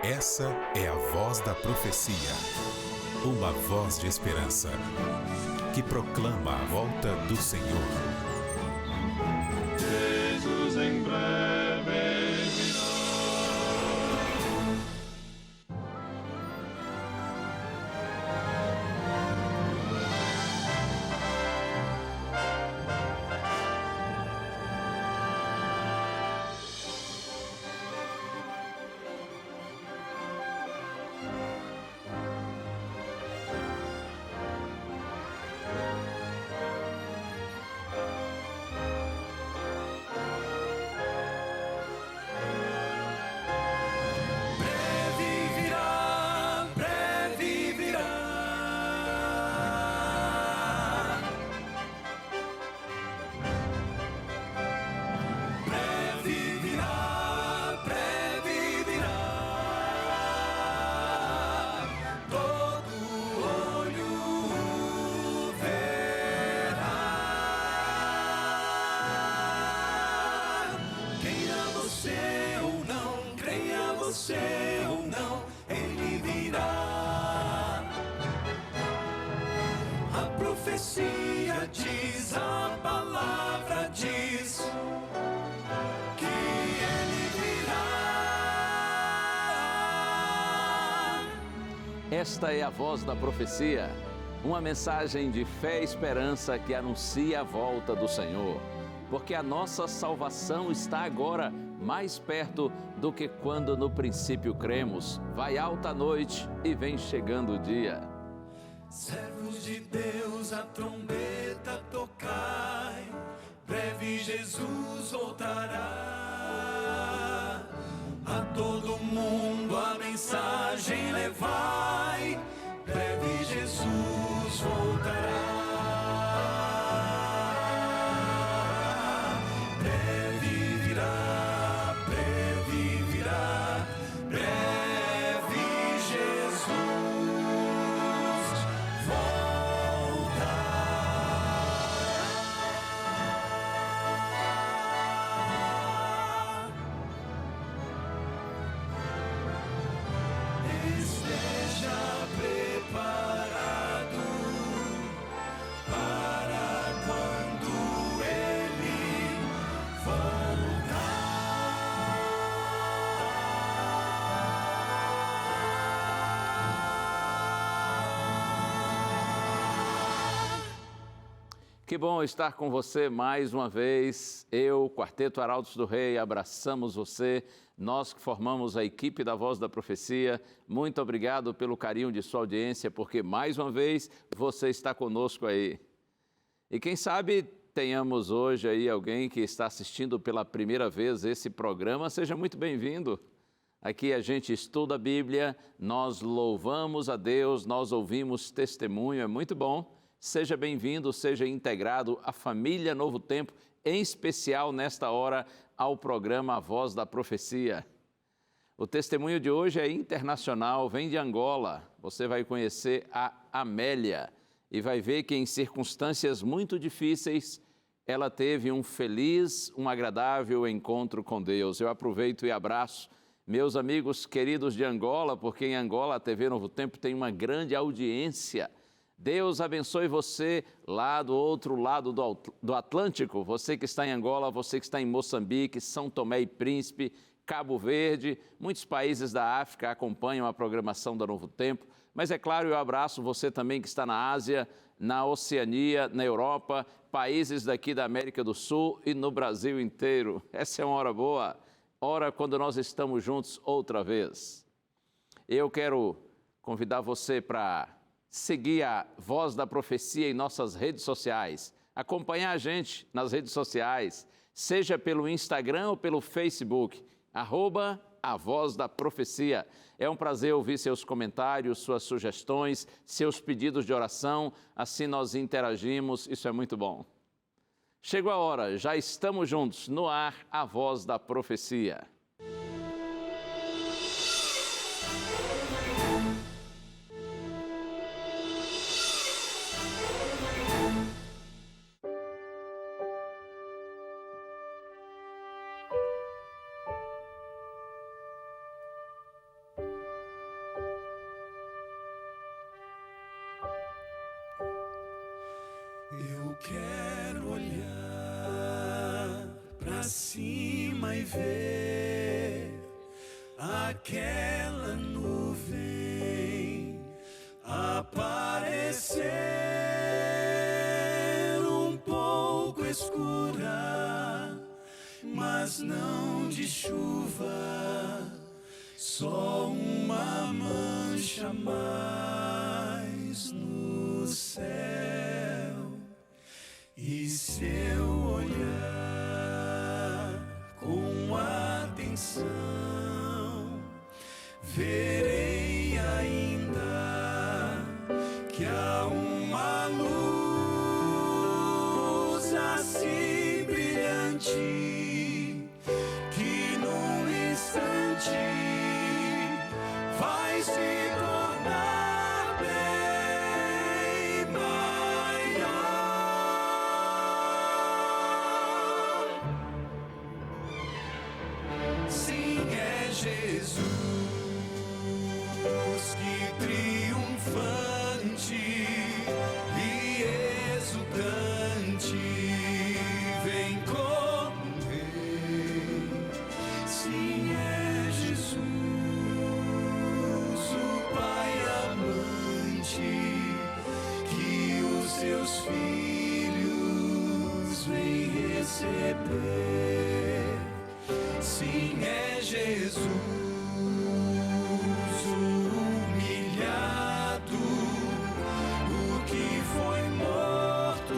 Essa é a voz da profecia, uma voz de esperança, que proclama a volta do Senhor. Jesus em breve virá. Diz, a palavra diz que ele virá. Esta é a voz da profecia, uma mensagem de fé e esperança que anuncia a volta do Senhor, porque a nossa salvação está agora mais perto do que quando no princípio cremos. Vai alta a noite e vem chegando o dia. Servos de Deus, a trombeta tocai, breve Jesus voltará. A todo mundo a mensagem levai, breve Jesus voltará. Breve virá, breve virá, breve Jesus. Que bom estar com você mais uma vez. Eu, Quarteto Arautos do Rei, abraçamos você. Nós que formamos a equipe da Voz da Profecia, muito obrigado pelo carinho de sua audiência, porque mais uma vez você está conosco aí. E quem sabe tenhamos hoje aí alguém que está assistindo pela primeira vez esse programa, seja muito bem-vindo. Aqui a gente estuda a Bíblia, nós louvamos a Deus, nós ouvimos testemunho, é muito bom. Seja bem-vindo, seja integrado à família Novo Tempo, em especial nesta hora ao programa A Voz da Profecia. O testemunho de hoje é internacional, vem de Angola. Você vai conhecer a Amélia e vai ver que em circunstâncias muito difíceis ela teve um feliz, um agradável encontro com Deus. Eu aproveito e abraço meus amigos queridos de Angola, porque em Angola a TV Novo Tempo tem uma grande audiência. Deus abençoe você lá do outro lado do Atlântico, você que está em Angola, você que está em Moçambique, São Tomé e Príncipe, Cabo Verde, muitos países da África acompanham a programação da Novo Tempo, mas é claro, eu abraço você também que está na Ásia, na Oceania, na Europa, países daqui da América do Sul e no Brasil inteiro. Essa é uma hora boa, hora quando nós estamos juntos outra vez. Eu quero convidar você para seguir a Voz da Profecia em nossas redes sociais, acompanhar a gente nas redes sociais, seja pelo Instagram ou pelo Facebook, @A Voz da Profecia. É um prazer ouvir seus comentários, suas sugestões, seus pedidos de oração, assim nós interagimos, isso é muito bom. Chegou a hora, já estamos juntos, no ar, A Voz da Profecia. cima e ver aquela nuvem aparecer um pouco escura, mas não de chuva, só uma mancha a mais no céu. E se eu olhar com atenção, verei ainda que há uma luz assim brilhante que num instante vai se tornar bem maior. Sim, é Jesus que triunfante e exultante vem como Rei. Sim, é Jesus, o Pai amante, que os seus filhos vem receber. Sim, é Jesus, humilhado, o que foi morto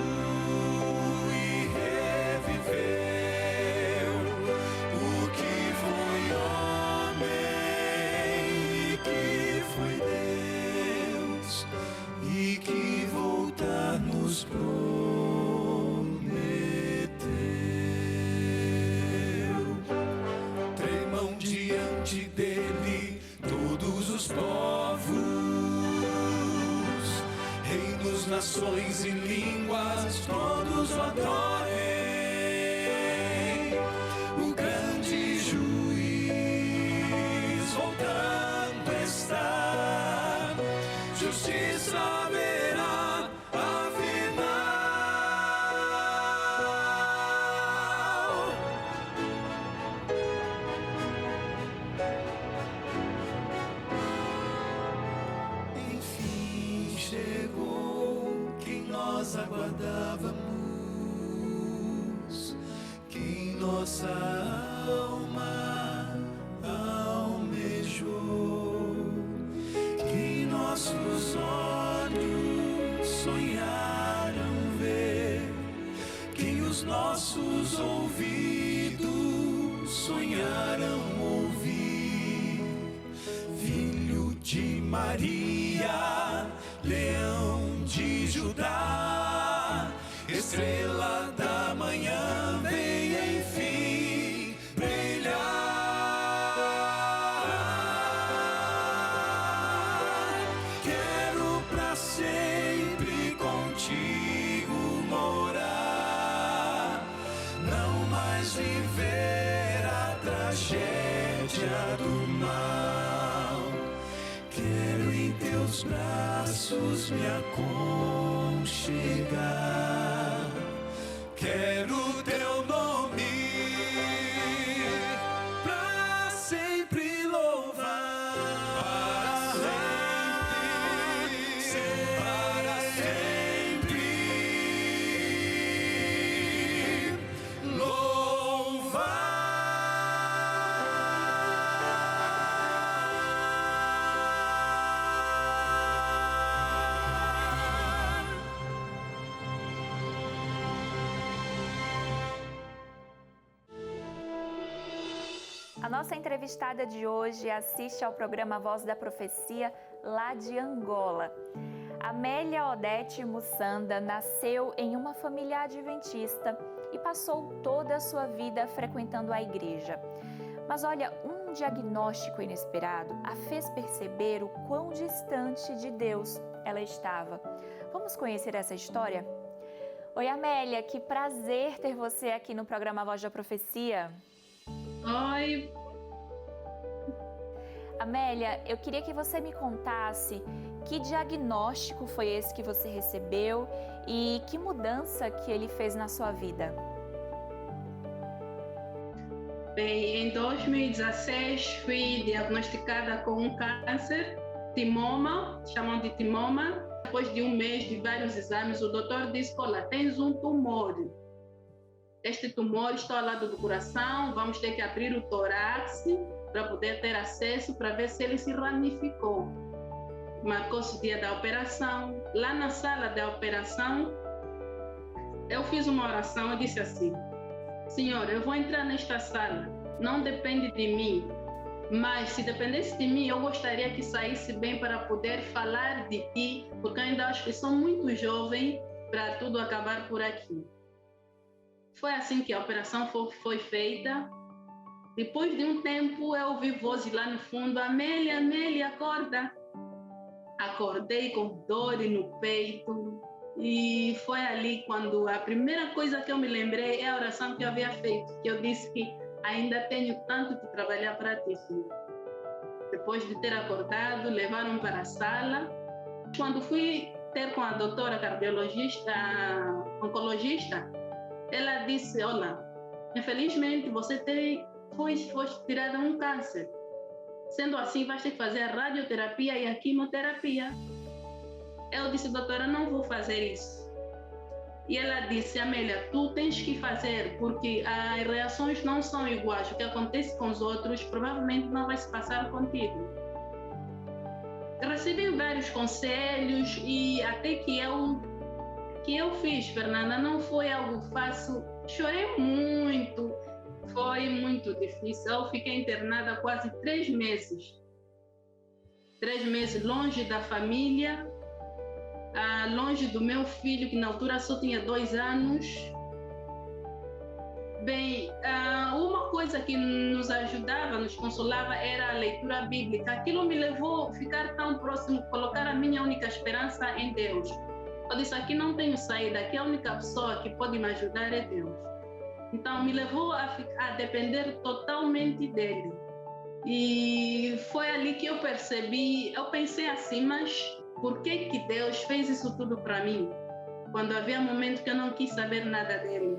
e reviveu, o que foi homem e que foi Deus, e que voltar nos prometeu. Tremam diante dele todos os povos, reinos, nações e línguas, todos o adorem. O grande juiz voltando está, justiça haverá afinal. Enfim chegou quem nós aguardávamos, quem nossa alma almejou, quem nossos olhos sonharam ver, quem os nossos ouvidos sonharam ouvir. Filho de Maria, leão de Judá, estrela da manhã, vem enfim brilhar. Quero pra sempre contigo morar, não mais viver a tragédia do mal. Quero em teus braços me aconchegar. Quero teu nome pra sempre louvar. Para sempre louvar. A nossa entrevistada de hoje assiste ao programa Voz da Profecia, lá de Angola. Amélia Odete Mussanda nasceu em uma família adventista e passou toda a sua vida frequentando a igreja. Mas olha, um diagnóstico inesperado a fez perceber o quão distante de Deus ela estava. Vamos conhecer essa história? Oi, Amélia, que prazer ter você aqui no programa Voz da Profecia. Oi. Amélia, eu queria que você me contasse que diagnóstico foi esse que você recebeu e que mudança que ele fez na sua vida. Bem, em 2016 fui diagnosticada com um câncer, timoma, chamam de timoma. Depois de um mês de vários exames, o doutor disse: olha, tens um tumor. Este tumor está ao lado do coração, vamos ter que abrir o tórax para poder ter acesso, para ver se ele se ramificou. Marcou-se o dia da operação. Lá na sala da operação, eu fiz uma oração e disse assim: Senhor, eu vou entrar nesta sala, não depende de mim, mas se dependesse de mim, eu gostaria que saísse bem para poder falar de ti, porque ainda acho que sou muito jovem para tudo acabar por aqui. Foi assim que a operação foi feita. Depois de um tempo, eu ouvi vozes lá no fundo: Amélia, Amélia, acorda. Acordei com dor no peito. E foi ali quando a primeira coisa que eu me lembrei é a oração que eu havia feito, que eu disse que ainda tenho tanto que trabalhar para ti, Senhor. Depois de ter acordado, levaram para a sala. Quando fui ter com a doutora cardiologista, oncologista, ela disse: olha, infelizmente você foi tirada um câncer. Sendo assim, vai ter que fazer a radioterapia e a quimioterapia. Eu disse: doutora, não vou fazer isso. E ela disse: Amélia, tu tens que fazer, porque as reações não são iguais. O que acontece com os outros provavelmente não vai se passar contigo. Eu recebi vários conselhos e até que eu fiz, Fernanda, não foi algo fácil. Chorei muito, foi muito difícil. Eu fiquei internada quase 3 meses. 3 meses longe da família, longe do meu filho, que na altura só tinha 2 anos. Bem, uma coisa que nos ajudava, nos consolava, era a leitura bíblica. Aquilo me levou a ficar tão próximo, colocar a minha única esperança em Deus. Eu disse: aqui não tenho saída, aqui a única pessoa que pode me ajudar é Deus. Então, me levou a depender totalmente dele. E foi ali que eu percebi, eu pensei assim: mas por que Deus fez isso tudo para mim? Quando havia momentos que eu não quis saber nada dele.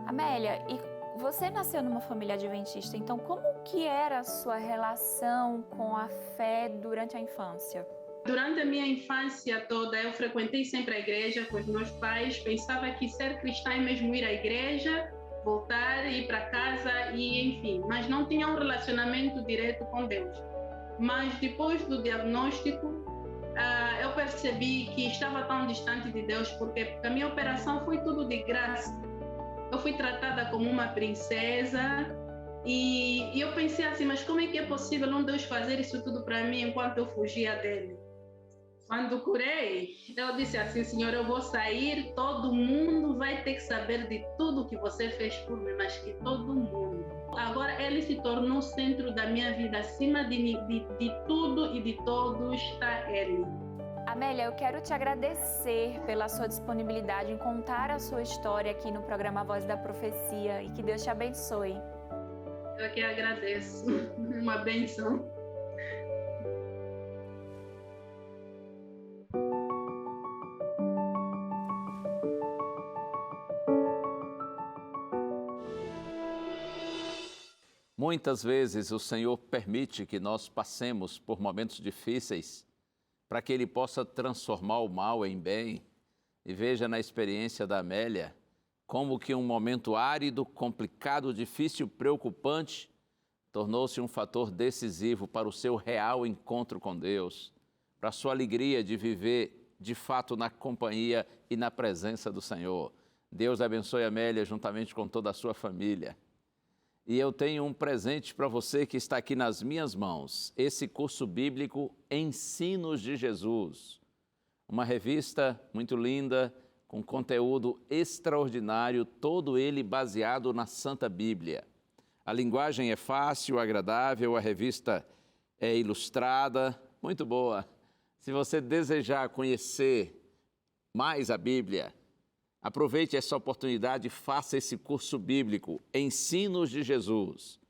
Amélia, e você nasceu numa família adventista, então como que era a sua relação com a fé durante a infância? Durante a minha infância toda, eu frequentei sempre a igreja com os meus pais. Pensava que ser cristã é mesmo ir à igreja, voltar, ir para casa e enfim. Mas não tinha um relacionamento direto com Deus. Mas depois do diagnóstico, eu percebi que estava tão distante de Deus, porque a minha operação foi tudo de graça. Eu fui tratada como uma princesa e eu pensei assim: mas como é que é possível um Deus fazer isso tudo para mim enquanto eu fugia dele? Quando curei, eu disse assim: Senhor, eu vou sair, todo mundo vai ter que saber de tudo que você fez por mim, mas que todo mundo. Agora ele se tornou o centro da minha vida, acima de tudo e de todos está ele. Amélia, eu quero te agradecer pela sua disponibilidade em contar a sua história aqui no programa Voz da Profecia e que Deus te abençoe. Eu que agradeço, uma bênção. Muitas vezes o Senhor permite que nós passemos por momentos difíceis para que Ele possa transformar o mal em bem. E veja na experiência da Amélia como que um momento árido, complicado, difícil, preocupante tornou-se um fator decisivo para o seu real encontro com Deus, para a sua alegria de viver de fato na companhia e na presença do Senhor. Deus abençoe a Amélia juntamente com toda a sua família. E eu tenho um presente para você que está aqui nas minhas mãos, esse curso bíblico Ensinos de Jesus. Uma revista muito linda, com conteúdo extraordinário, todo ele baseado na Santa Bíblia. A linguagem é fácil, agradável, a revista é ilustrada, muito boa. Se você desejar conhecer mais a Bíblia, aproveite essa oportunidade e faça esse curso bíblico, Ensinos de Jesus.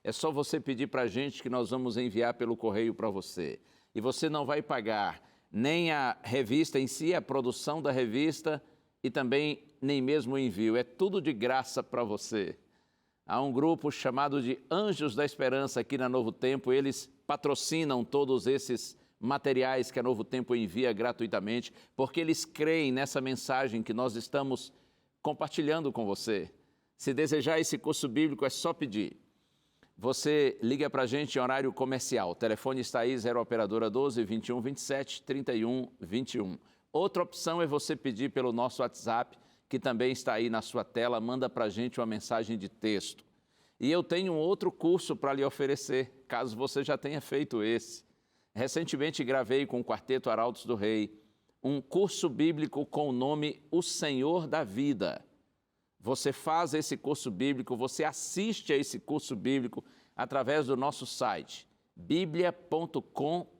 É só você pedir para a gente que nós vamos enviar pelo correio para você. E você não vai pagar nem a revista em si, a produção da revista e também nem mesmo o envio. É tudo de graça para você. Há um grupo chamado de Anjos da Esperança aqui na Novo Tempo, eles patrocinam todos esses materiais que a Novo Tempo envia gratuitamente, porque eles creem nessa mensagem que nós estamos compartilhando com você. Se desejar esse curso bíblico, é só pedir. Você liga para a gente em horário comercial. O telefone está aí, 0 operadora 12 21 27 31 21. Outra opção é você pedir pelo nosso WhatsApp, que também está aí na sua tela. Manda para a gente uma mensagem de texto. E eu tenho um outro curso para lhe oferecer, caso você já tenha feito esse. Recentemente gravei com o Quarteto Arautos do Rei um curso bíblico com o nome O Senhor da Vida. Você faz esse curso bíblico, você assiste a esse curso bíblico através do nosso site, biblia.com.br.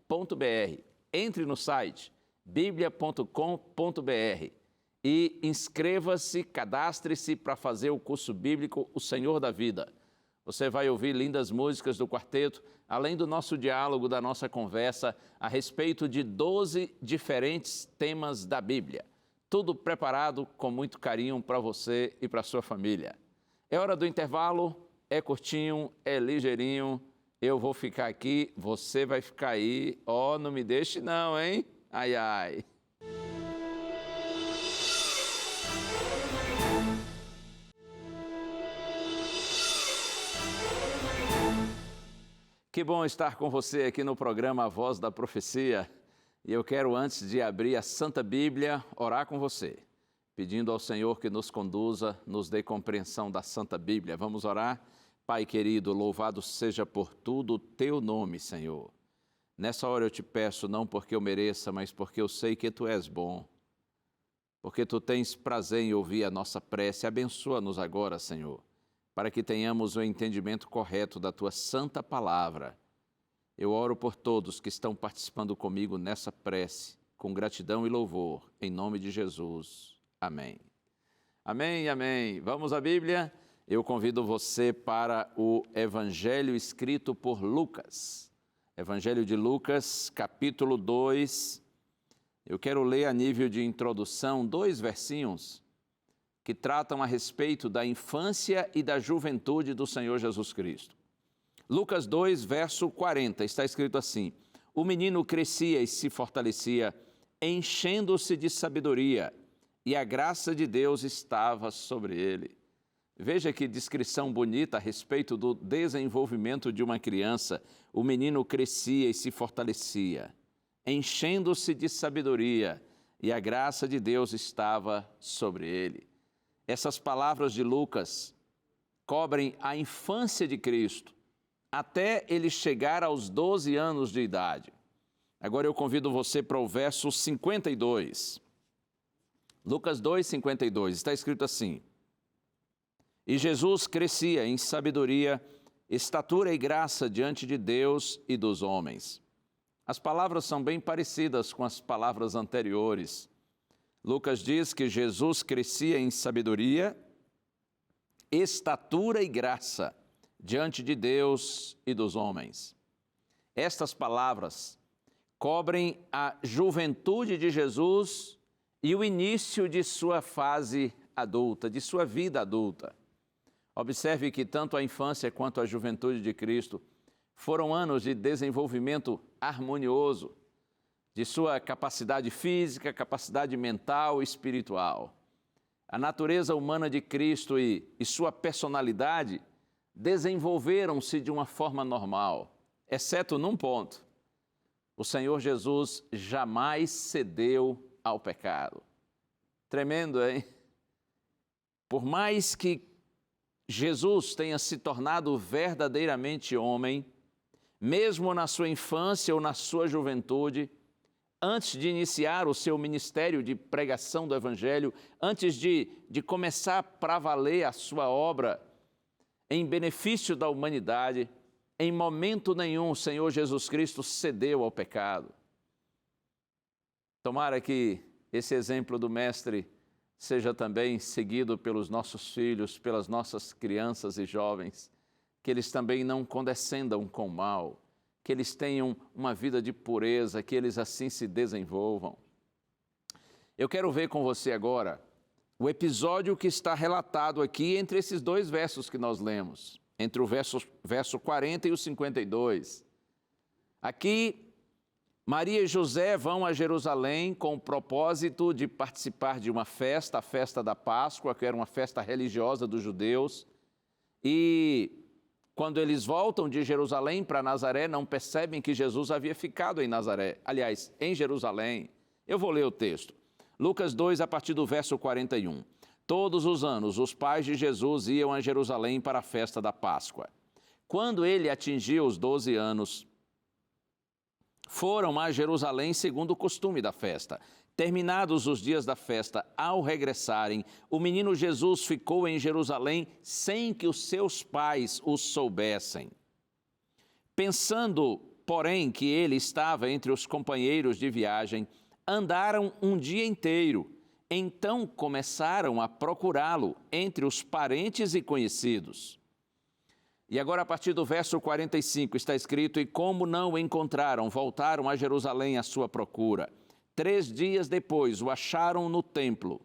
Entre no site, biblia.com.br e inscreva-se, cadastre-se para fazer o curso bíblico O Senhor da Vida. Você vai ouvir lindas músicas do quarteto, além do nosso diálogo, da nossa conversa a respeito de 12 diferentes temas da Bíblia. Tudo preparado com muito carinho para você e para a sua família. É hora do intervalo, é curtinho, é ligeirinho. Eu vou ficar aqui, você vai ficar aí. Ó, não me deixe não, hein? Ai, ai. Que bom estar com você aqui no programa A Voz da Profecia. E eu quero, antes de abrir a Santa Bíblia, orar com você, pedindo ao Senhor que nos conduza, nos dê compreensão da Santa Bíblia. Vamos orar? Pai querido, louvado seja por tudo o teu nome, Senhor. Nessa hora eu te peço, não porque eu mereça, mas porque eu sei que tu és bom, porque tu tens prazer em ouvir a nossa prece. Abençoa-nos agora, Senhor, para que tenhamos o entendimento correto da tua santa palavra. Eu oro por todos que estão participando comigo nessa prece, com gratidão e louvor, em nome de Jesus. Amém. Amém, amém. Vamos à Bíblia? Eu convido você para o Evangelho escrito por Lucas. Evangelho de Lucas, capítulo 2. Eu quero ler a nível de introdução 2 versinhos que tratam a respeito da infância e da juventude do Senhor Jesus Cristo. Lucas 2, verso 40, está escrito assim: o menino crescia e se fortalecia, enchendo-se de sabedoria, e a graça de Deus estava sobre ele. Veja que descrição bonita a respeito do desenvolvimento de uma criança. O menino crescia e se fortalecia, enchendo-se de sabedoria, e a graça de Deus estava sobre ele. Essas palavras de Lucas cobrem a infância de Cristo, até ele chegar aos 12 anos de idade. Agora eu convido você para o verso 52. Lucas 2, 52, está escrito assim: e Jesus crescia em sabedoria, estatura e graça diante de Deus e dos homens. As palavras são bem parecidas com as palavras anteriores. Lucas diz que Jesus crescia em sabedoria, estatura e graça diante de Deus e dos homens. Estas palavras cobrem a juventude de Jesus e o início de sua fase adulta, de sua vida adulta. Observe que tanto a infância quanto a juventude de Cristo foram anos de desenvolvimento harmonioso de sua capacidade física, capacidade mental e espiritual. A natureza humana de Cristo e sua personalidade desenvolveram-se de uma forma normal, exceto num ponto: o Senhor Jesus jamais cedeu ao pecado. Tremendo, hein? Por mais que Jesus tenha se tornado verdadeiramente homem, mesmo na sua infância ou na sua juventude, antes de iniciar o seu ministério de pregação do Evangelho, antes de começar para valer a sua obra em benefício da humanidade, em momento nenhum o Senhor Jesus Cristo cedeu ao pecado. Tomara que esse exemplo do Mestre seja também seguido pelos nossos filhos, pelas nossas crianças e jovens, que eles também não condescendam com o mal, que eles tenham uma vida de pureza, que eles assim se desenvolvam. Eu quero ver com você agora o episódio que está relatado aqui entre esses dois versos que nós lemos, entre o verso 40 e o 52. Aqui, Maria e José vão a Jerusalém com o propósito de participar de uma festa, a festa da Páscoa, que era uma festa religiosa dos judeus. E quando eles voltam de Jerusalém para Nazaré, não percebem que Jesus havia ficado em Nazaré, aliás, em Jerusalém. Eu vou ler o texto. Lucas 2, a partir do verso 41. Todos os anos, os pais de Jesus iam a Jerusalém para a festa da Páscoa. Quando ele atingiu os 12 anos, foram a Jerusalém segundo o costume da festa. Terminados os dias da festa, ao regressarem, o menino Jesus ficou em Jerusalém sem que os seus pais o soubessem. Pensando, porém, que ele estava entre os companheiros de viagem, andaram um dia inteiro. Então começaram a procurá-lo entre os parentes e conhecidos. E agora, a partir do verso 45, está escrito: e como não o encontraram, voltaram a Jerusalém à sua procura. 3 dias depois, o acharam no templo,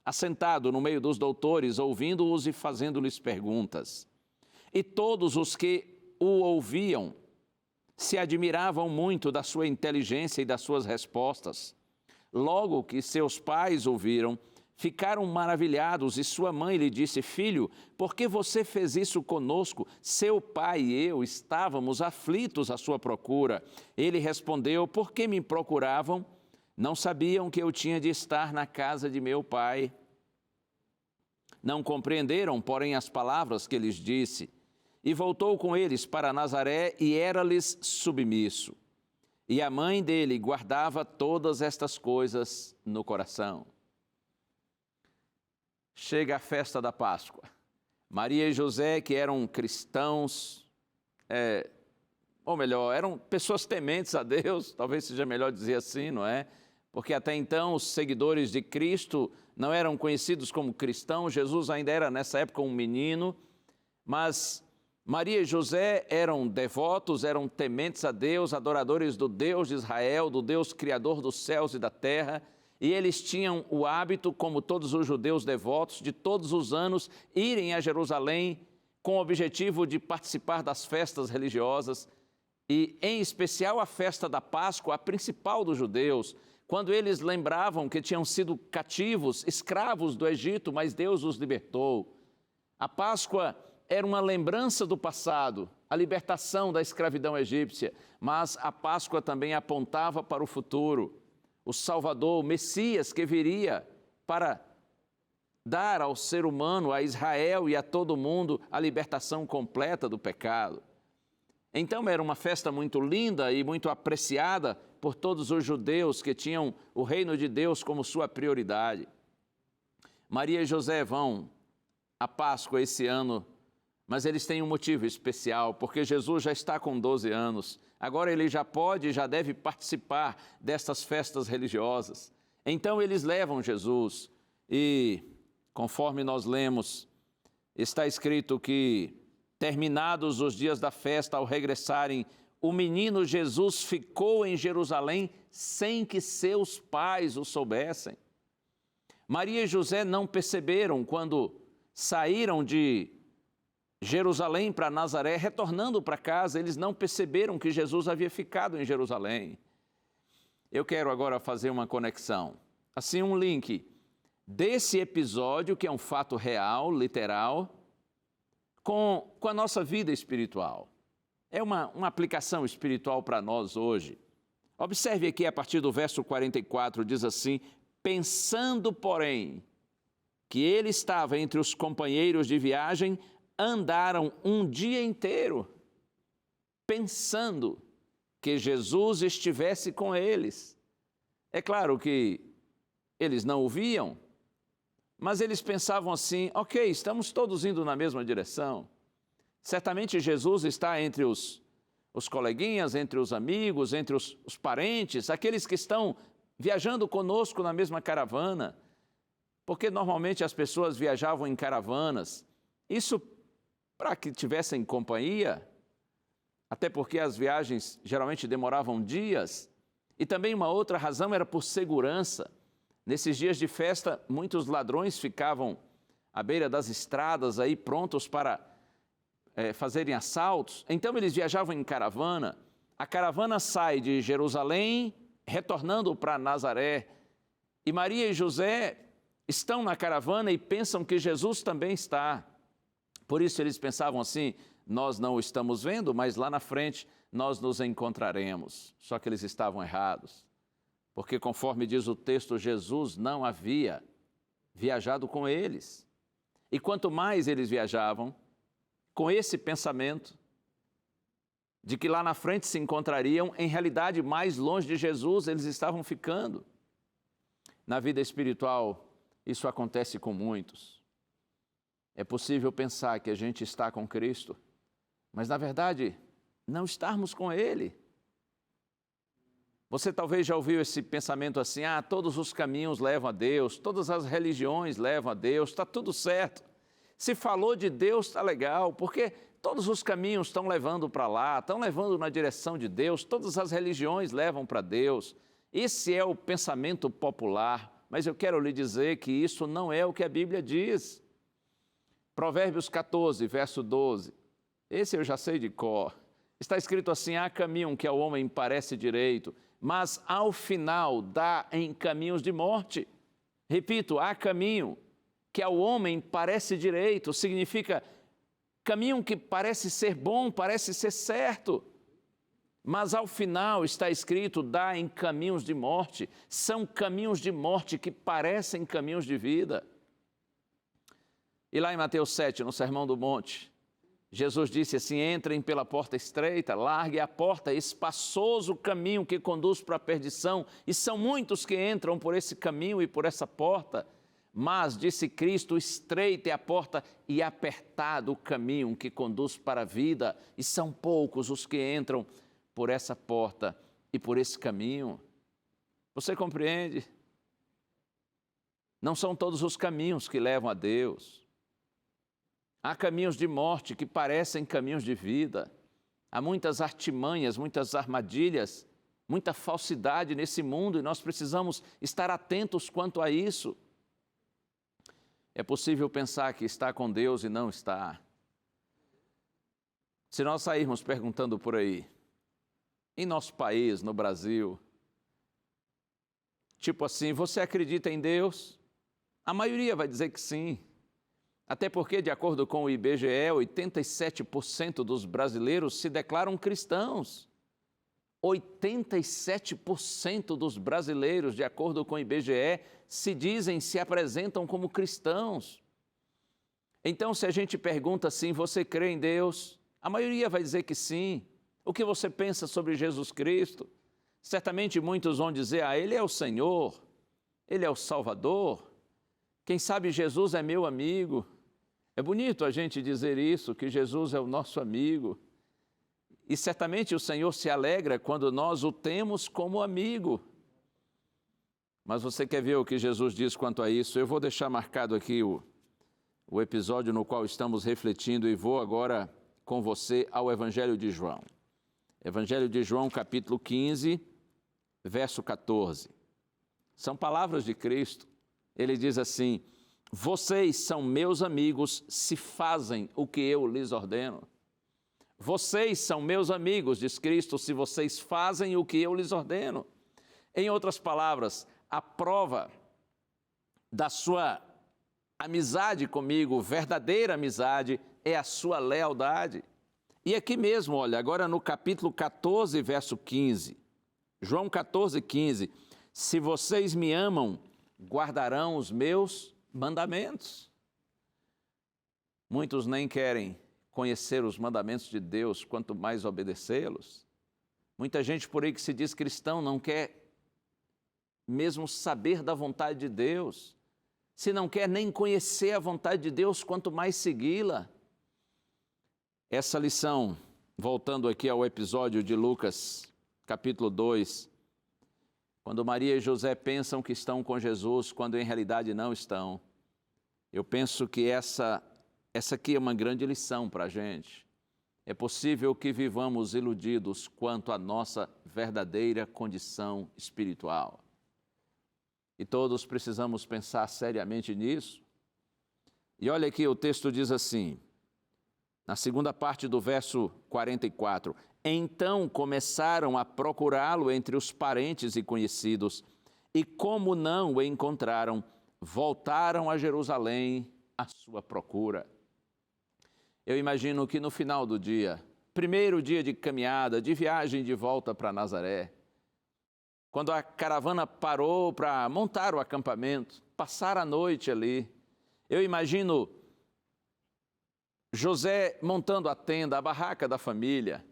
assentado no meio dos doutores, ouvindo-os e fazendo-lhes perguntas. E todos os que o ouviam se admiravam muito da sua inteligência e das suas respostas. Logo que seus pais o viram, ficaram maravilhados, e sua mãe lhe disse: filho, por que você fez isso conosco? Seu pai e eu estávamos aflitos à sua procura. Ele respondeu: por que me procuravam? Não sabiam que eu tinha de estar na casa de meu pai. Não compreenderam, porém, as palavras que lhes disse. E voltou com eles para Nazaré e era-lhes submisso. E a mãe dele guardava todas estas coisas no coração. Chega a festa da Páscoa. Maria e José, que eram cristãos, ou melhor, eram pessoas tementes a Deus, talvez seja melhor dizer assim, não é? Porque até então os seguidores de Cristo não eram conhecidos como cristãos. Jesus ainda era nessa época um menino, mas Maria e José eram devotos, eram tementes a Deus, adoradores do Deus de Israel, do Deus criador dos céus e da terra. E eles tinham o hábito, como todos os judeus devotos, de todos os anos irem a Jerusalém com o objetivo de participar das festas religiosas, e em especial a festa da Páscoa, a principal dos judeus, quando eles lembravam que tinham sido cativos, escravos do Egito, mas Deus os libertou. A Páscoa era uma lembrança do passado, a libertação da escravidão egípcia, mas a Páscoa também apontava para o futuro. O Salvador, o Messias, que viria para dar ao ser humano, a Israel e a todo mundo, a libertação completa do pecado. Então era uma festa muito linda e muito apreciada por todos os judeus que tinham o reino de Deus como sua prioridade. Maria e José vão à Páscoa esse ano, mas eles têm um motivo especial, porque Jesus já está com 12 anos. Agora ele já pode e já deve participar destas festas religiosas. Então eles levam Jesus e, conforme nós lemos, está escrito que, terminados os dias da festa, ao regressarem, o menino Jesus ficou em Jerusalém sem que seus pais o soubessem. Maria e José não perceberam quando saíram de Jerusalém para Nazaré, retornando para casa, eles não perceberam que Jesus havia ficado em Jerusalém. Eu quero agora fazer uma conexão, assim um link desse episódio, que é um fato real, literal, com a nossa vida espiritual. É uma aplicação espiritual para nós hoje. Observe aqui a partir do verso 44, diz assim: pensando, porém, que ele estava entre os companheiros de viagem, andaram um dia inteiro, pensando que Jesus estivesse com eles. É claro que eles não o viam, mas eles pensavam assim: ok, estamos todos indo na mesma direção. Certamente Jesus está entre os coleguinhas, entre os amigos, entre os parentes, aqueles que estão viajando conosco na mesma caravana. Porque normalmente as pessoas viajavam em caravanas. Isso para que tivessem companhia, até porque as viagens geralmente demoravam dias. E também uma outra razão era por segurança. Nesses dias de festa, muitos ladrões ficavam à beira das estradas aí prontos para fazerem assaltos. Então eles viajavam em caravana. A caravana sai de Jerusalém, retornando para Nazaré. E Maria e José estão na caravana e pensam que Jesus também está. Por isso eles pensavam assim: nós não o estamos vendo, mas lá na frente nós nos encontraremos. Só que eles estavam errados. Porque, conforme diz o texto, Jesus não havia viajado com eles. E quanto mais eles viajavam, com esse pensamento de que lá na frente se encontrariam, em realidade, mais longe de Jesus eles estavam ficando. Na vida espiritual, isso acontece com muitos. É possível pensar que a gente está com Cristo, mas, na verdade, não estarmos com Ele. Você talvez já ouviu esse pensamento assim: todos os caminhos levam a Deus, todas as religiões levam a Deus, está tudo certo. Se falou de Deus, está legal, porque todos os caminhos estão levando para lá, estão levando na direção de Deus, todas as religiões levam para Deus. Esse é o pensamento popular, mas eu quero lhe dizer que isso não é o que a Bíblia diz. Provérbios 14, verso 12, esse eu já sei de cor. Está escrito assim: há caminho que ao homem parece direito, mas ao final dá em caminhos de morte. Repito, há caminho que ao homem parece direito, significa caminho que parece ser bom, parece ser certo, mas ao final está escrito: dá em caminhos de morte. São caminhos de morte que parecem caminhos de vida. E lá em Mateus 7, no Sermão do Monte, Jesus disse assim: entrem pela porta estreita, largue a porta, espaçoso o caminho que conduz para a perdição, e são muitos que entram por esse caminho e por essa porta. Mas, disse Cristo, estreita é a porta e apertado o caminho que conduz para a vida, e são poucos os que entram por essa porta e por esse caminho. Você compreende? Não são todos os caminhos que levam a Deus. Há caminhos de morte que parecem caminhos de vida. Há muitas artimanhas, muitas armadilhas, muita falsidade nesse mundo, e nós precisamos estar atentos quanto a isso. É possível pensar que está com Deus e não está. Se nós sairmos perguntando por aí, em nosso país, no Brasil, tipo assim: você acredita em Deus? A maioria vai dizer que sim. Até porque, de acordo com o IBGE, 87% dos brasileiros se declaram cristãos. 87% dos brasileiros, de acordo com o IBGE, se apresentam como cristãos. Então, se a gente pergunta assim: você crê em Deus? A maioria vai dizer que sim. O que você pensa sobre Jesus Cristo? Certamente muitos vão dizer: Ele é o Senhor, Ele é o Salvador. Quem sabe Jesus é meu amigo. É bonito a gente dizer isso, que Jesus é o nosso amigo. E certamente o Senhor se alegra quando nós o temos como amigo. Mas você quer ver o que Jesus diz quanto a isso? Eu vou deixar marcado aqui o episódio no qual estamos refletindo, e vou agora com você ao Evangelho de João. Evangelho de João, capítulo 15, verso 14. São palavras de Cristo. Ele diz assim: vocês são meus amigos se fazem o que eu lhes ordeno. Vocês são meus amigos, diz Cristo, se vocês fazem o que eu lhes ordeno. Em outras palavras, a prova da sua amizade comigo, verdadeira amizade, é a sua lealdade. E aqui mesmo, olha, agora no capítulo 14, verso 15, João 14, 15, se vocês me amam, guardarão os meus mandamentos. Muitos nem querem conhecer os mandamentos de Deus, quanto mais obedecê-los. Muita gente por aí que se diz cristão não quer mesmo saber da vontade de Deus. Se não quer nem conhecer a vontade de Deus, quanto mais segui-la. Essa lição, voltando aqui ao episódio de Lucas, capítulo 2, quando Maria e José pensam que estão com Jesus, quando em realidade não estão. Eu penso que essa aqui é uma grande lição para a gente. É possível que vivamos iludidos quanto à nossa verdadeira condição espiritual. E todos precisamos pensar seriamente nisso. E olha aqui, o texto diz assim, na segunda parte do verso 44, então começaram a procurá-lo entre os parentes e conhecidos, e como não o encontraram, voltaram a Jerusalém à sua procura. Eu imagino que no final do dia, primeiro dia de caminhada, de viagem de volta para Nazaré, quando a caravana parou para montar o acampamento, passar a noite ali, eu imagino José montando a tenda, a barraca da família,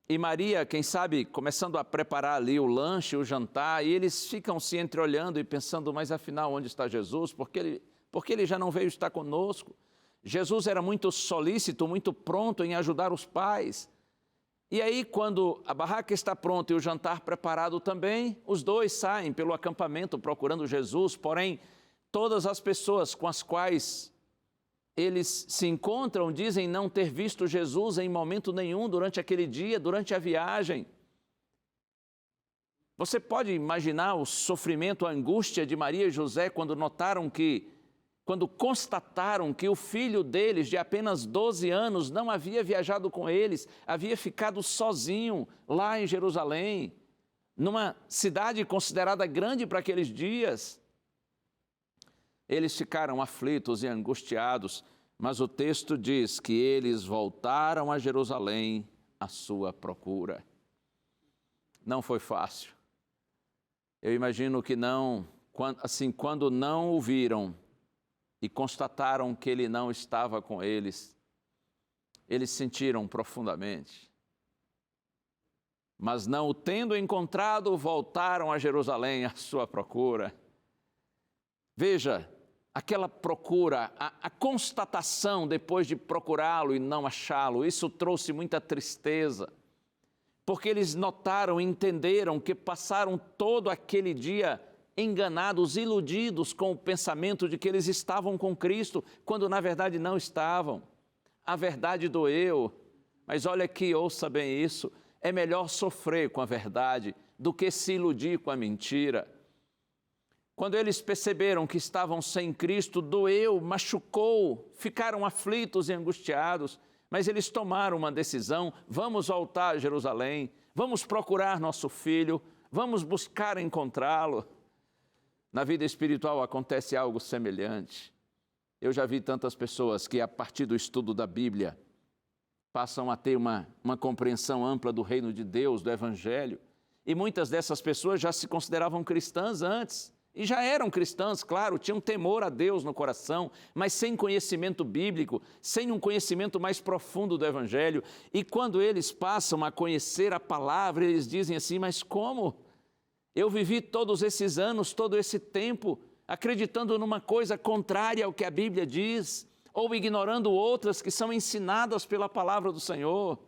e Maria, quem sabe, começando a preparar ali o lanche, o jantar, e eles ficam se entreolhando e pensando, mas afinal, onde está Jesus? Porque ele já não veio estar conosco? Jesus era muito solícito, muito pronto em ajudar os pais. E aí, quando a barraca está pronta e o jantar preparado também, os dois saem pelo acampamento procurando Jesus, porém, todas as pessoas com as quais eles se encontram dizem não ter visto Jesus em momento nenhum durante aquele dia, durante a viagem. Você pode imaginar o sofrimento, a angústia de Maria e José quando constataram que o filho deles, de apenas 12 anos, não havia viajado com eles, havia ficado sozinho lá em Jerusalém, numa cidade considerada grande para aqueles dias. Eles ficaram aflitos e angustiados, mas o texto diz que eles voltaram a Jerusalém à sua procura. Não foi fácil. Eu imagino que não, quando não o viram e constataram que ele não estava com eles, eles sentiram profundamente. Mas não o tendo encontrado, voltaram a Jerusalém à sua procura. Veja, aquela procura, a constatação depois de procurá-lo e não achá-lo, isso trouxe muita tristeza, porque eles notaram, entenderam que passaram todo aquele dia enganados, iludidos com o pensamento de que eles estavam com Cristo, quando na verdade não estavam. A verdade doeu, mas olha aqui, ouça bem isso, é melhor sofrer com a verdade do que se iludir com a mentira. Quando eles perceberam que estavam sem Cristo, doeu, machucou, ficaram aflitos e angustiados, mas eles tomaram uma decisão, vamos voltar a Jerusalém, vamos procurar nosso filho, vamos buscar encontrá-lo. Na vida espiritual acontece algo semelhante. Eu já vi tantas pessoas que, a partir do estudo da Bíblia, passam a ter uma compreensão ampla do reino de Deus, do Evangelho, e muitas dessas pessoas já se consideravam cristãs antes. E já eram cristãs, claro, tinham temor a Deus no coração, mas sem conhecimento bíblico, sem um conhecimento mais profundo do Evangelho. E quando eles passam a conhecer a palavra, eles dizem assim, mas como? Eu vivi todos esses anos, todo esse tempo, acreditando numa coisa contrária ao que a Bíblia diz, ou ignorando outras que são ensinadas pela palavra do Senhor.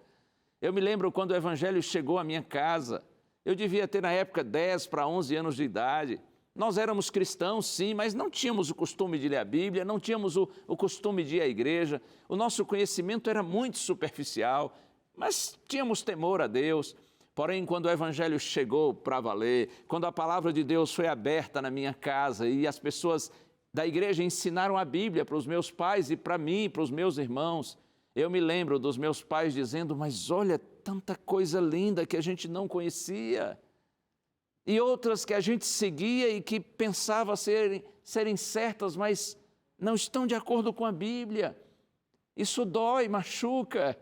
Eu me lembro quando o Evangelho chegou à minha casa, eu devia ter na época 10 para 11 anos de idade. Nós éramos cristãos, sim, mas não tínhamos o costume de ler a Bíblia, não tínhamos o costume de ir à igreja. O nosso conhecimento era muito superficial, mas tínhamos temor a Deus. Porém, quando o Evangelho chegou para valer, quando a palavra de Deus foi aberta na minha casa e as pessoas da igreja ensinaram a Bíblia para os meus pais e para mim, para os meus irmãos, eu me lembro dos meus pais dizendo, mas olha, tanta coisa linda que a gente não conhecia. E outras que a gente seguia e que pensava serem certas, mas não estão de acordo com a Bíblia. Isso dói, machuca.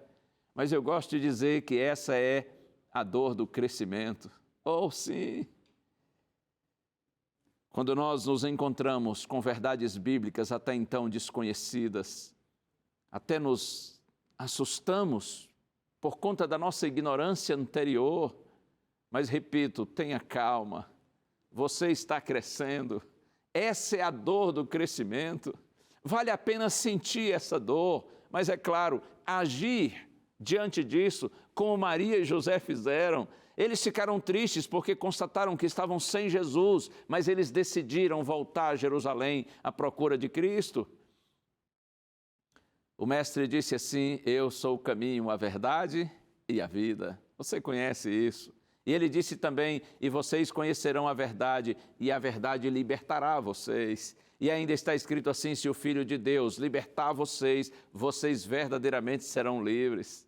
Mas eu gosto de dizer que essa é a dor do crescimento. Oh, sim! Quando nós nos encontramos com verdades bíblicas até então desconhecidas, até nos assustamos por conta da nossa ignorância anterior. Mas repito, tenha calma, você está crescendo, essa é a dor do crescimento, vale a pena sentir essa dor, mas é claro, agir diante disso, como Maria e José fizeram. Eles ficaram tristes porque constataram que estavam sem Jesus, mas eles decidiram voltar a Jerusalém à procura de Cristo. O mestre disse assim, eu sou o caminho, a verdade e a vida. Você conhece isso. E ele disse também, e vocês conhecerão a verdade, e a verdade libertará vocês. E ainda está escrito assim, se o Filho de Deus libertar vocês, vocês verdadeiramente serão livres.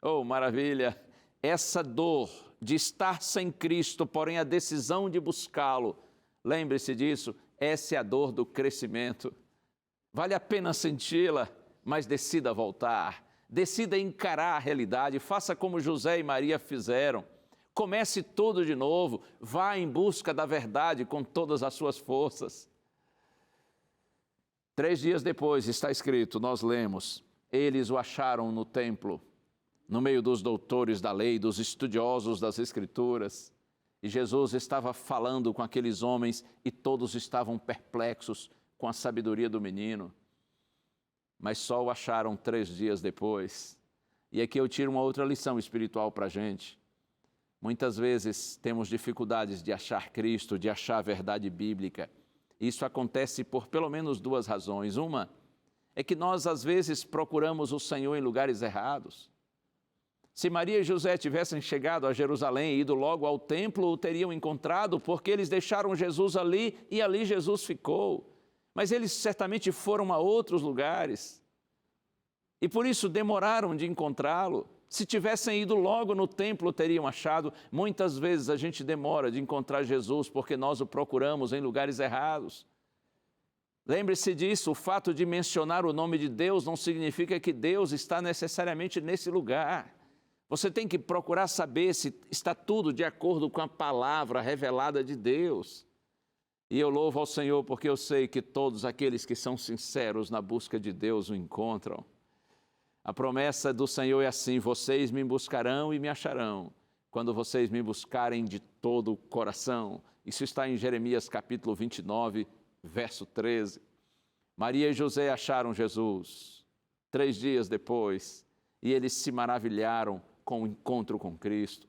Oh, maravilha! Essa dor de estar sem Cristo, porém a decisão de buscá-lo, lembre-se disso, essa é a dor do crescimento. Vale a pena senti-la, mas decida voltar. Decida encarar a realidade, faça como José e Maria fizeram. Comece tudo de novo, vá em busca da verdade com todas as suas forças. 3 dias depois, está escrito, nós lemos, eles o acharam no templo, no meio dos doutores da lei, dos estudiosos das Escrituras. E Jesus estava falando com aqueles homens e todos estavam perplexos com a sabedoria do menino. Mas só o acharam 3 dias depois. E aqui eu tiro uma outra lição espiritual para a gente. Muitas vezes temos dificuldades de achar Cristo, de achar a verdade bíblica. Isso acontece por pelo menos 2 razões. Uma é que nós às vezes procuramos o Senhor em lugares errados. Se Maria e José tivessem chegado a Jerusalém e ido logo ao templo, o teriam encontrado, porque eles deixaram Jesus ali e ali Jesus ficou. Mas eles certamente foram a outros lugares e por isso demoraram de encontrá-lo. Se tivessem ido logo no templo, teriam achado. Muitas vezes a gente demora de encontrar Jesus porque nós o procuramos em lugares errados. Lembre-se disso, o fato de mencionar o nome de Deus não significa que Deus está necessariamente nesse lugar. Você tem que procurar saber se está tudo de acordo com a palavra revelada de Deus. E eu louvo ao Senhor porque eu sei que todos aqueles que são sinceros na busca de Deus o encontram. A promessa do Senhor é assim, vocês me buscarão e me acharão, quando vocês me buscarem de todo o coração. Isso está em Jeremias capítulo 29, verso 13. Maria e José acharam Jesus 3 dias depois e eles se maravilharam com o encontro com Cristo.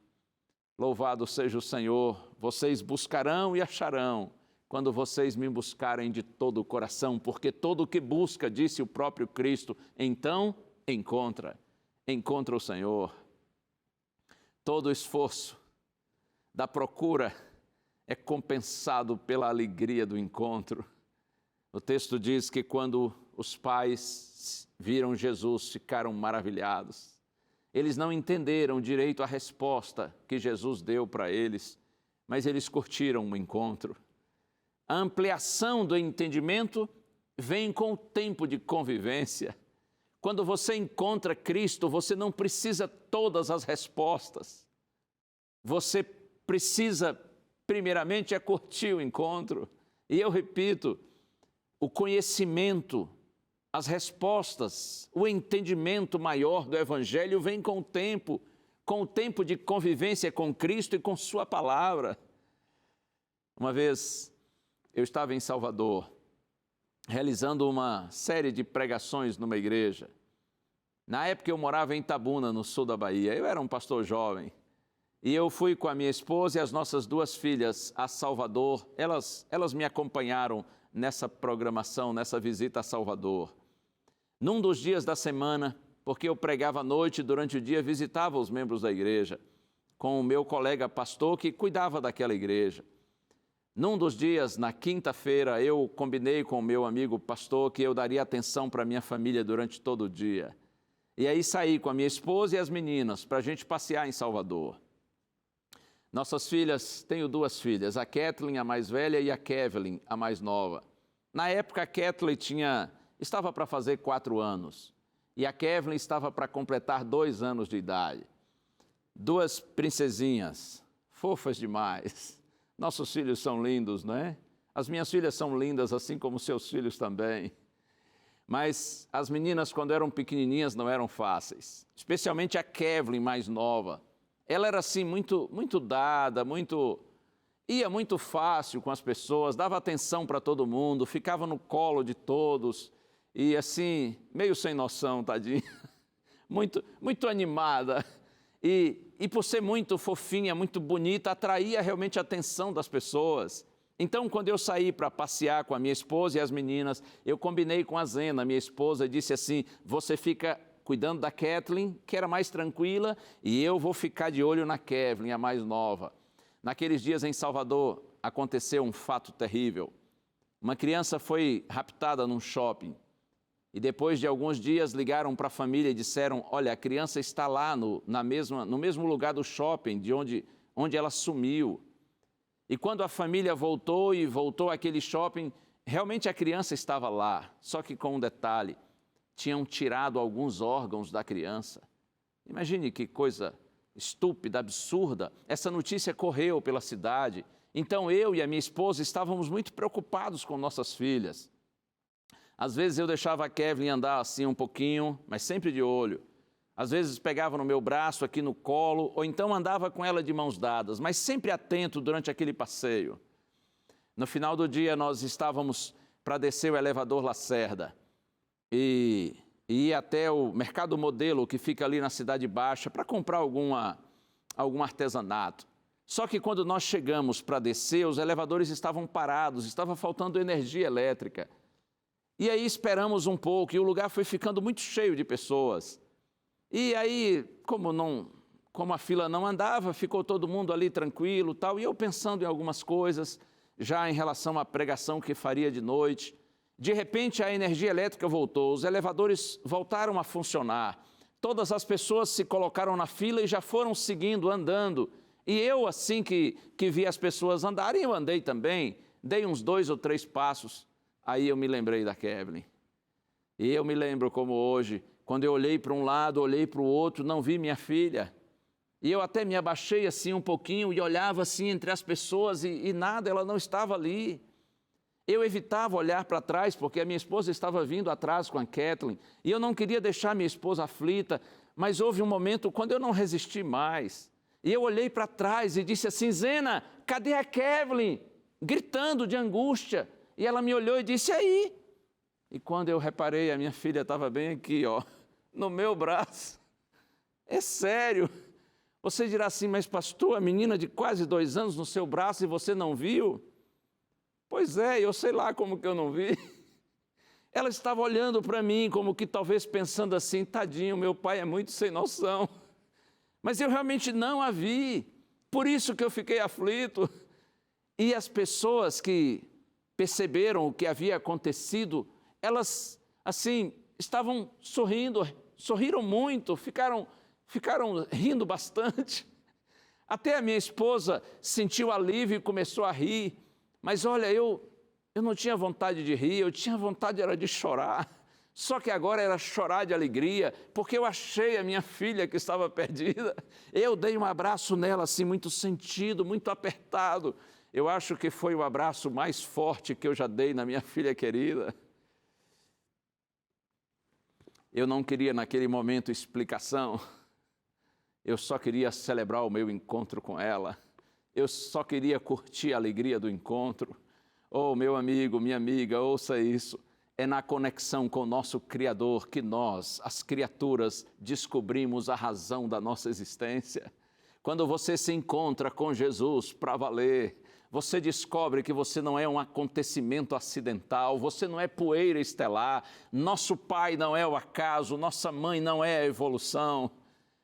Louvado seja o Senhor, vocês buscarão e acharão, quando vocês me buscarem de todo o coração, porque todo o que busca, disse o próprio Cristo, então encontra o Senhor. Todo o esforço da procura é compensado pela alegria do encontro. O texto diz que quando os pais viram Jesus, ficaram maravilhados. Eles não entenderam direito a resposta que Jesus deu para eles, mas eles curtiram o encontro. A ampliação do entendimento vem com o tempo de convivência. Quando você encontra Cristo, você não precisa todas as respostas. Você precisa, primeiramente, curtir o encontro. E eu repito, o conhecimento, as respostas, o entendimento maior do Evangelho vem com o tempo de convivência com Cristo e com Sua palavra. Uma vez eu estava em Salvador, realizando uma série de pregações numa igreja. Na época eu morava em Itabuna, no sul da Bahia. Eu era um pastor jovem. E eu fui com a minha esposa e as nossas 2 filhas a Salvador. Elas me acompanharam nessa programação, nessa visita a Salvador. Num dos dias da semana, porque eu pregava à noite e durante o dia visitava os membros da igreja, com o meu colega pastor que cuidava daquela igreja. Num dos dias, na quinta-feira, eu combinei com o meu amigo pastor que eu daria atenção para a minha família durante todo o dia. E aí saí com a minha esposa e as meninas para a gente passear em Salvador. Nossas filhas, tenho 2 filhas, a Kathleen, a mais velha, e a Kevlin, a mais nova. Na época, a Kathleen estava para fazer 4 anos e a Kevlin estava para completar 2 anos de idade. 2 princesinhas, fofas demais. Nossos filhos são lindos, não é? As minhas filhas são lindas, assim como seus filhos também. Mas as meninas, quando eram pequenininhas, não eram fáceis. Especialmente a Kevlin, mais nova. Ela era assim, muito dada, ia muito fácil com as pessoas, dava atenção para todo mundo, ficava no colo de todos. E assim, meio sem noção, tadinha. Muito animada. E por ser muito fofinha, muito bonita, atraía realmente a atenção das pessoas. Então, quando eu saí para passear com a minha esposa e as meninas, eu combinei com a Zena, minha esposa, e disse assim, você fica cuidando da Kathleen, que era mais tranquila, e eu vou ficar de olho na Kevin, a mais nova. Naqueles dias em Salvador, aconteceu um fato terrível. Uma criança foi raptada num shopping. E depois de alguns dias ligaram para a família e disseram, olha, a criança está lá no mesmo lugar do shopping de onde ela sumiu. E quando a família voltou àquele shopping, realmente a criança estava lá, só que com um detalhe, tinham tirado alguns órgãos da criança. Imagine que coisa estúpida, absurda. Essa notícia correu pela cidade. Então eu e a minha esposa estávamos muito preocupados com nossas filhas. Às vezes eu deixava a Kevin andar assim um pouquinho, mas sempre de olho. Às vezes pegava no meu braço, aqui no colo, ou então andava com ela de mãos dadas, mas sempre atento durante aquele passeio. No final do dia nós estávamos para descer o elevador Lacerda e ir até o Mercado Modelo, que fica ali na Cidade Baixa, para comprar algum artesanato. Só que quando nós chegamos para descer, os elevadores estavam parados, estava faltando energia elétrica. E aí esperamos um pouco e o lugar foi ficando muito cheio de pessoas. E aí, como a fila não andava, ficou todo mundo ali tranquilo, tal, e eu pensando em algumas coisas, já em relação à pregação que faria de noite. De repente a energia elétrica voltou, os elevadores voltaram a funcionar. Todas as pessoas se colocaram na fila e já foram seguindo, andando. E eu, assim que vi as pessoas andarem, eu andei também, dei uns 2 ou 3 passos. Aí eu me lembrei da Kevin. E eu me lembro como hoje, quando eu olhei para um lado, olhei para o outro, não vi minha filha. E eu até me abaixei assim um pouquinho e olhava assim entre as pessoas e nada, ela não estava ali. Eu evitava olhar para trás porque a minha esposa estava vindo atrás com a Kathleen. E eu não queria deixar minha esposa aflita, mas houve um momento quando eu não resisti mais. E eu olhei para trás e disse assim, Zena, cadê a Kevin? Gritando de angústia. E ela me olhou e disse, aí? E quando eu reparei, a minha filha estava bem aqui, ó, no meu braço. É sério. Você dirá assim, mas pastor, a menina de quase 2 anos no seu braço e você não viu? Pois é, eu sei lá como que eu não vi. Ela estava olhando para mim como que talvez pensando assim, tadinho, meu pai é muito sem noção. Mas eu realmente não a vi, por isso que eu fiquei aflito. E as pessoas que perceberam o que havia acontecido, elas, assim, estavam sorriram muito, ficaram rindo bastante. Até a minha esposa sentiu alívio e começou a rir. Mas olha, eu não tinha vontade de rir, eu tinha vontade era de chorar. Só que agora era chorar de alegria, porque eu achei a minha filha que estava perdida. Eu dei um abraço nela, assim, muito sentido, muito apertado. Eu acho que foi o abraço mais forte que eu já dei na minha filha querida. Eu não queria naquele momento explicação. Eu só queria celebrar o meu encontro com ela. Eu só queria curtir a alegria do encontro. Oh, meu amigo, minha amiga, ouça isso. É na conexão com o nosso Criador que nós, as criaturas, descobrimos a razão da nossa existência. Quando você se encontra com Jesus para valer, você descobre que você não é um acontecimento acidental, você não é poeira estelar, nosso pai não é o acaso, nossa mãe não é a evolução.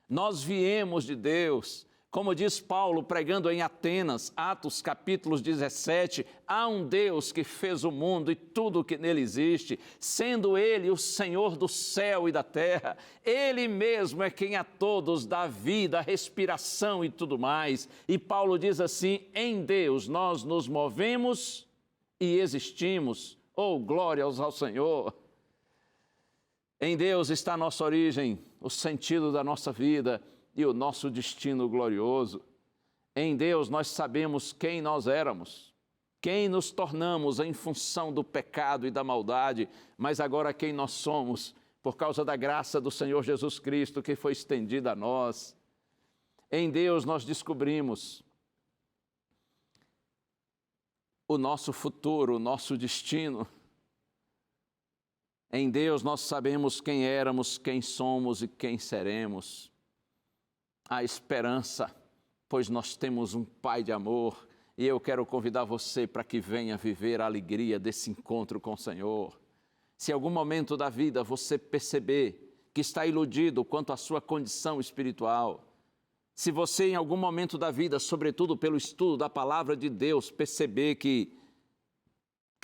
Nós viemos de Deus. Como diz Paulo pregando em Atenas, Atos capítulo 17, há um Deus que fez o mundo e tudo o que nele existe, sendo Ele o Senhor do céu e da terra. Ele mesmo é quem a todos dá vida, respiração e tudo mais. E Paulo diz assim, em Deus nós nos movemos e existimos. Oh, glórias ao Senhor! Em Deus está a nossa origem, o sentido da nossa vida e o nosso destino glorioso. Em Deus nós sabemos quem nós éramos, quem nos tornamos em função do pecado e da maldade, mas agora quem nós somos por causa da graça do Senhor Jesus Cristo que foi estendida a nós. Em Deus nós descobrimos o nosso futuro, o nosso destino. Em Deus nós sabemos quem éramos, quem somos e quem seremos. A esperança, pois nós temos um Pai de amor e eu quero convidar você para que venha viver a alegria desse encontro com o Senhor. Se em algum momento da vida você perceber que está iludido quanto à sua condição espiritual. Se você, em algum momento da vida, sobretudo pelo estudo da palavra de Deus, perceber que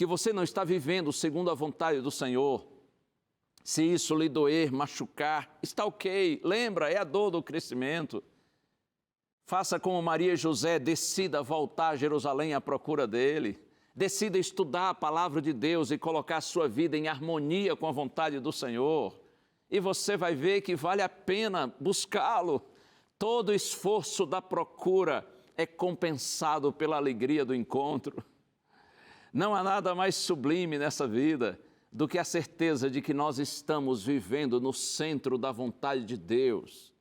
você não está vivendo segundo a vontade do Senhor, se isso lhe doer, machucar, está ok. Lembra, é a dor do crescimento. Faça como Maria e José, decida voltar a Jerusalém à procura dele. Decida estudar a palavra de Deus e colocar a sua vida em harmonia com a vontade do Senhor. E você vai ver que vale a pena buscá-lo. Todo esforço da procura é compensado pela alegria do encontro. Não há nada mais sublime nessa vida do que a certeza de que nós estamos vivendo no centro da vontade de Deus.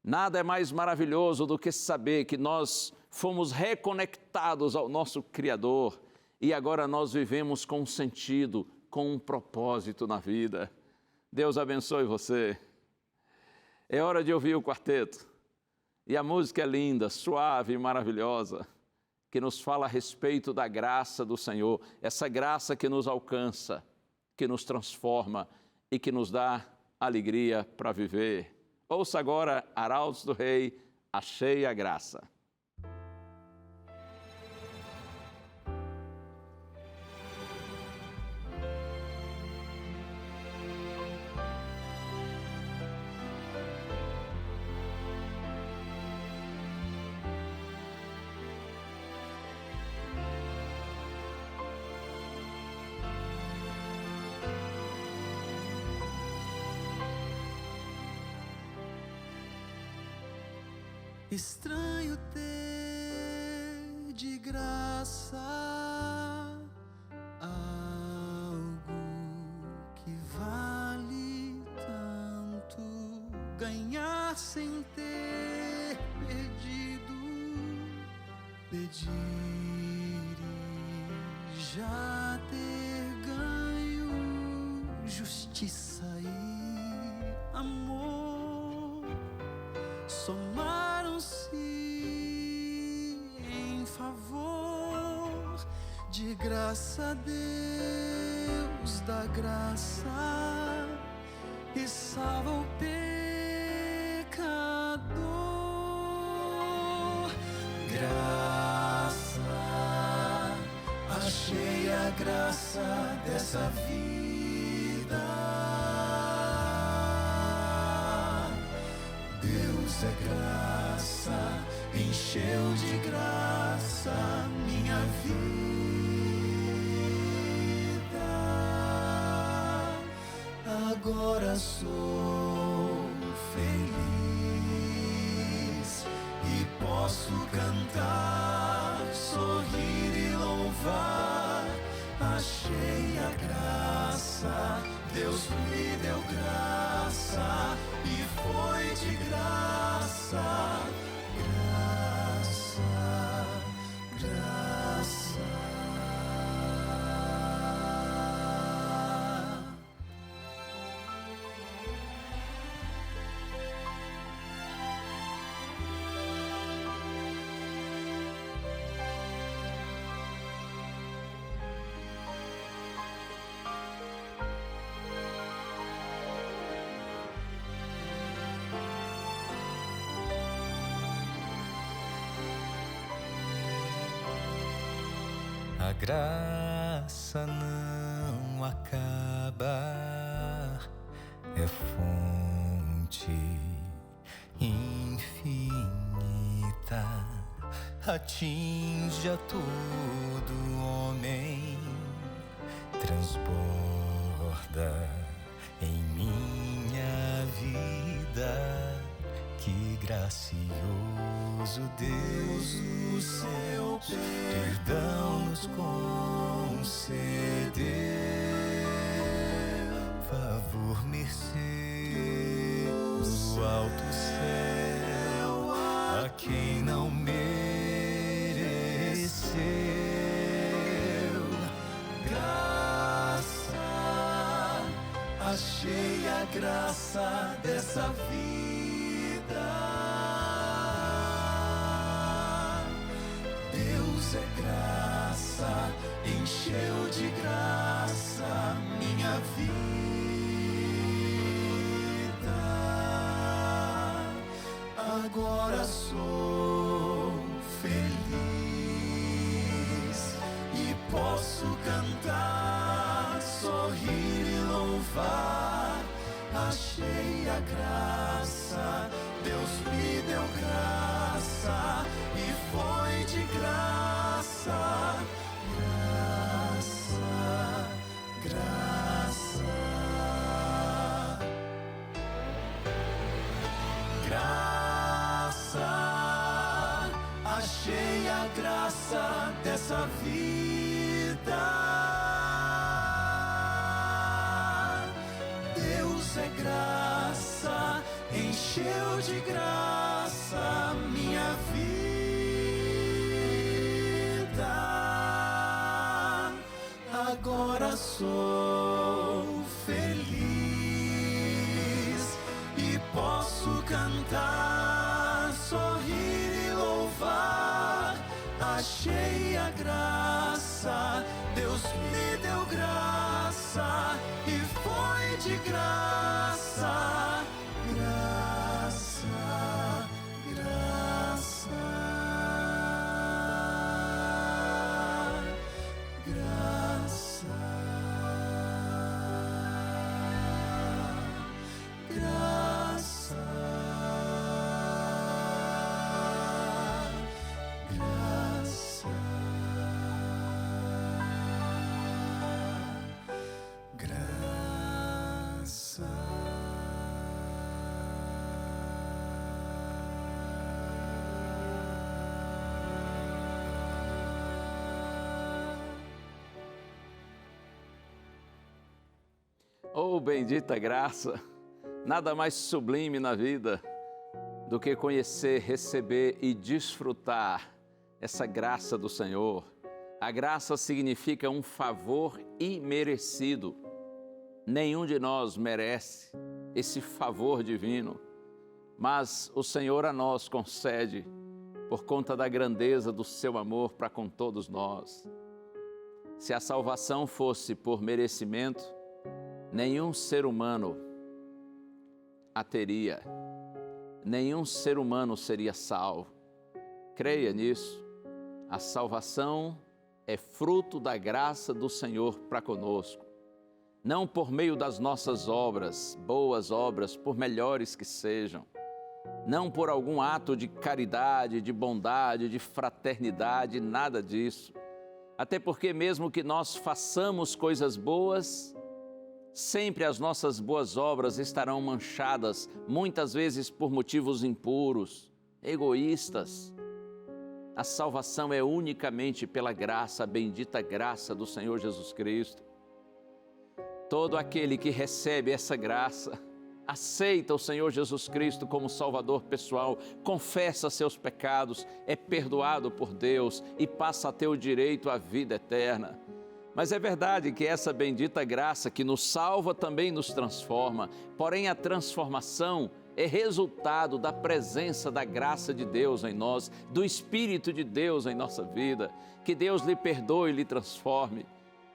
Nada é mais maravilhoso do que saber que nós fomos reconectados ao nosso Criador e agora nós vivemos com um sentido, com um propósito na vida. Deus abençoe você. É hora de ouvir o quarteto. E a música é linda, suave e maravilhosa, que nos fala a respeito da graça do Senhor, essa graça que nos alcança, que nos transforma e que nos dá alegria para viver. Ouça agora, Arautos do Rei, Achei a Graça. Estranho ter de graça algo que vale tanto, ganhar sem ter perdido, pedir e já ter ganho, justiça e amor somaram-se em favor de graça a Deus dá graça e salva o pecador. Graça, achei a graça dessa vida. Deus é graça, encheu de graça minha vida. Agora sou feliz e posso cantar, sorrir e louvar. Achei a graça, Deus me deu graça e foi de graça, graça, graça. A graça não acaba, é fonte infinita, atinge a todo homem, transborda em minha vida. Que gracioso Deus, o seu perdão nos concedeu, favor, mercê do alto céu, a quem não mereceu. Graça, achei a graça dessa vida. Deus é graça, encheu de graça minha vida. agora sou feliz e posso cantar, sorrir e louvar. Achei a graça, Deus me deu graça e foi de graça, graça, graça. Graça, achei a graça dessa vida. Deus é graça, encheu de graça minha vida. Agora sou feliz e posso cantar, sorrir e louvar. Achei a graça, Deus me deu graça e foi de graça, graça, graça, graça, graça, graça. Oh, bendita graça! Nada mais sublime na vida do que conhecer, receber e desfrutar essa graça do Senhor. A graça significa um favor imerecido. Nenhum de nós merece esse favor divino, mas o Senhor a nós concede por conta da grandeza do seu amor para com todos nós. Se a salvação fosse por merecimento, nenhum ser humano a teria, nenhum ser humano seria salvo. Creia nisso. A salvação é fruto da graça do Senhor para conosco. Não por meio das nossas obras, boas obras, por melhores que sejam. Não por algum ato de caridade, de bondade, de fraternidade, nada disso. Até porque mesmo que nós façamos coisas boas, sempre as nossas boas obras estarão manchadas, muitas vezes por motivos impuros, egoístas. A salvação é unicamente pela graça, a bendita graça do Senhor Jesus Cristo. Todo aquele que recebe essa graça, aceita o Senhor Jesus Cristo como Salvador pessoal, confessa seus pecados, é perdoado por Deus e passa a ter o direito à vida eterna. Mas é verdade que essa bendita graça que nos salva também nos transforma, porém a transformação é resultado da presença da graça de Deus em nós, do Espírito de Deus em nossa vida. Que Deus lhe perdoe e lhe transforme,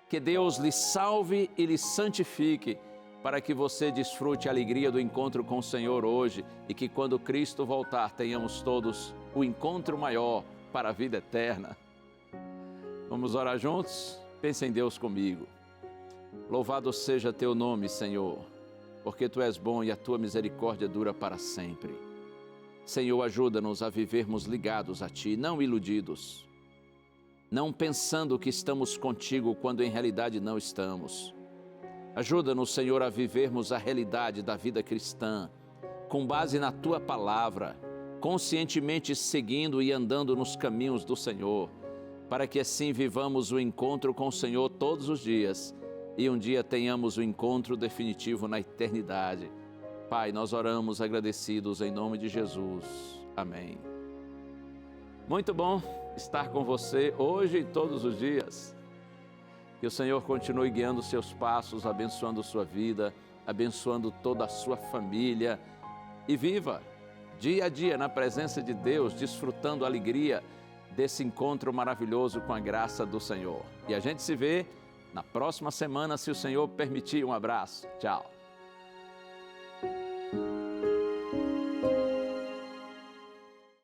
que Deus lhe salve e lhe santifique, para que você desfrute a alegria do encontro com o Senhor hoje e que quando Cristo voltar tenhamos todos o encontro maior para a vida eterna. Vamos orar juntos? Pense em Deus comigo. Louvado seja teu nome, Senhor, porque tu és bom e a tua misericórdia dura para sempre. Senhor, ajuda-nos a vivermos ligados a ti, não iludidos, não pensando que estamos contigo quando em realidade não estamos. Ajuda-nos, Senhor, a vivermos a realidade da vida cristã, com base na tua palavra, conscientemente seguindo e andando nos caminhos do Senhor, para que assim vivamos o encontro com o Senhor todos os dias e um dia tenhamos o encontro definitivo na eternidade. Pai, nós oramos agradecidos em nome de Jesus. Amém. Muito bom estar com você hoje e todos os dias. Que o Senhor continue guiando seus passos, abençoando sua vida, abençoando toda a sua família e viva dia a dia na presença de Deus, desfrutando a alegria desse encontro maravilhoso com a graça do Senhor. E a gente se vê na próxima semana, se o Senhor permitir. Um abraço. Tchau.